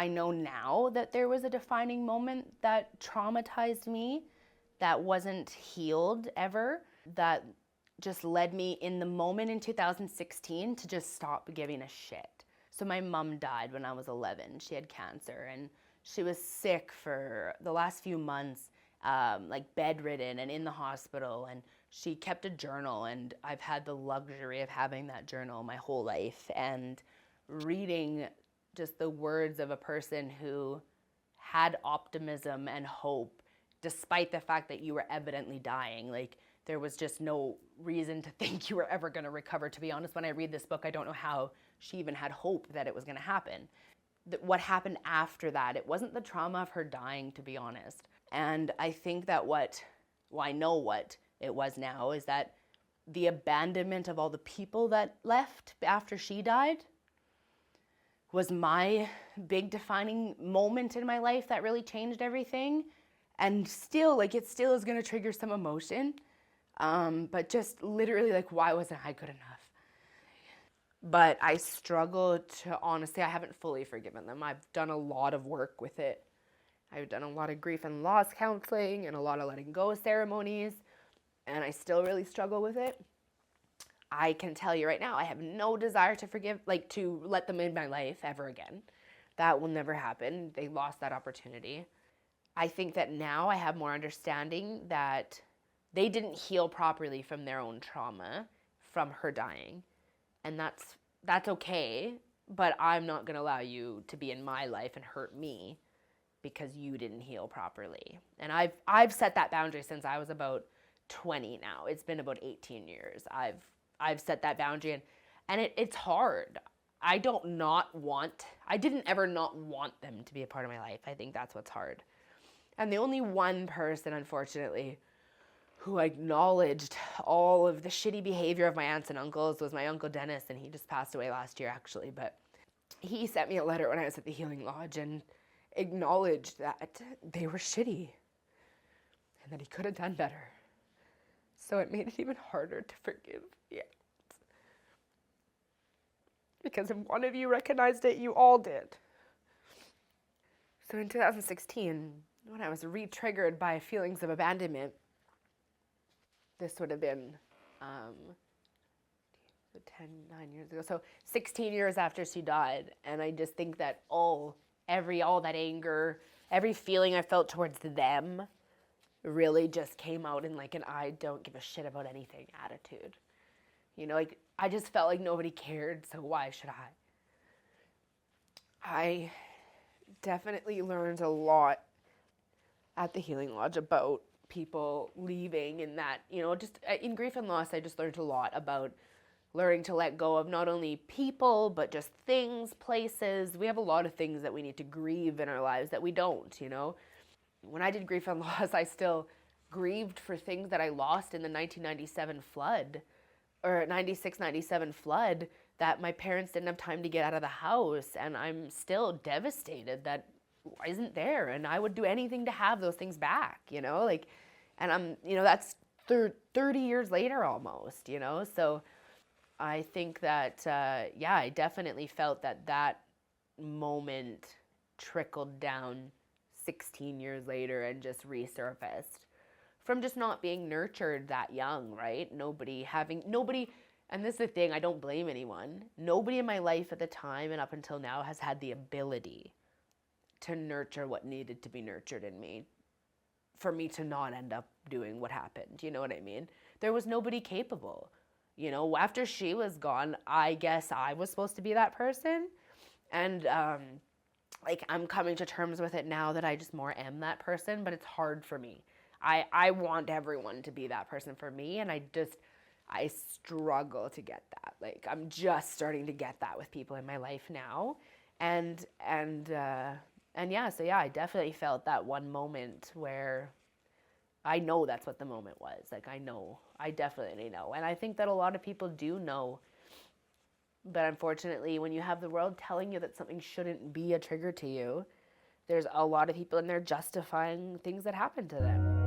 I know now that there was a defining moment that traumatized me, that wasn't healed ever, that just led me in the moment in 2016 to just stop giving a shit. So my mom died when I was 11. She had cancer, and she was sick for the last few months, like bedridden and in the hospital, and she kept a journal, and I've had the luxury of having that journal my whole life, and reading just the words of a person who had optimism and hope despite the fact that you were evidently dying. Like, there was just no reason to think you were ever going to recover. To be honest, when I read this book, I don't know how she even had hope that it was going to happen. What happened after that, it wasn't the trauma of her dying, to be honest. And I think that I know what it was now, is that the abandonment of all the people that left after she died was my big defining moment in my life that really changed everything. And still, like, it still is going to trigger some emotion. But just literally, like, why wasn't I good enough? But I struggle to, honestly, I haven't fully forgiven them. I've done a lot of work with it. I've done a lot of grief and loss counseling and a lot of letting go ceremonies, and I still really struggle with it. I can tell you right now, I have no desire to forgive, like, to let them in my life ever again. That will never happen. They lost that opportunity. I think that now I have more understanding that they didn't heal properly from their own trauma, from her dying. And that's okay, but I'm not going to allow you to be in my life and hurt me because you didn't heal properly. And I've set that boundary since I was about 20 now. It's been about 18 years. I've set that boundary, and it's hard. I didn't ever not want them to be a part of my life. I think that's what's hard. And the only one person, unfortunately, who acknowledged all of the shitty behavior of my aunts and uncles was my Uncle Dennis, and he just passed away last year, actually. But he sent me a letter when I was at the Healing Lodge and acknowledged that they were shitty and that he could have done better. So it made it even harder to forgive the aunts. Because if one of you recognized it, you all did. So in 2016, when I was re-triggered by feelings of abandonment, this would have been 9 years ago. So 16 years after she died. And I just think that all that anger, every feeling I felt towards them really just came out in like an I don't give a shit about anything attitude. You know, like, I just felt like nobody cared, so why should I? I definitely learned a lot at the Healing Lodge about people leaving, and that, you know, just in grief and loss, I just learned a lot about learning to let go of not only people, but just things, places. We have a lot of things that we need to grieve in our lives that we don't, you know. When I did grief and loss, I still grieved for things that I lost in the 1997 flood, or 96, 97 flood, that my parents didn't have time to get out of the house, and I'm still devastated that isn't there, and I would do anything to have those things back, you know, like, and I'm, you know, that's 30 years later almost, you know, so I think that, I definitely felt that moment trickled down 16 years later and just resurfaced from just not being nurtured that young, right? Nobody, and this is the thing, I don't blame anyone. Nobody in my life at the time and up until now has had the ability to nurture what needed to be nurtured in me for me to not end up doing what happened. You know what I mean? There was nobody capable. You know, after she was gone, I guess I was supposed to be that person. And like, I'm coming to terms with it now that I just more am that person, but it's hard for me. I want everyone to be that person for me, and I struggle to get that. Like, I'm just starting to get that with people in my life now. And I definitely felt that one moment where I know that's what the moment was. Like, I definitely know. And I think that a lot of people do know. But unfortunately, when you have the world telling you that something shouldn't be a trigger to you, there's a lot of people in there justifying things that happen to them.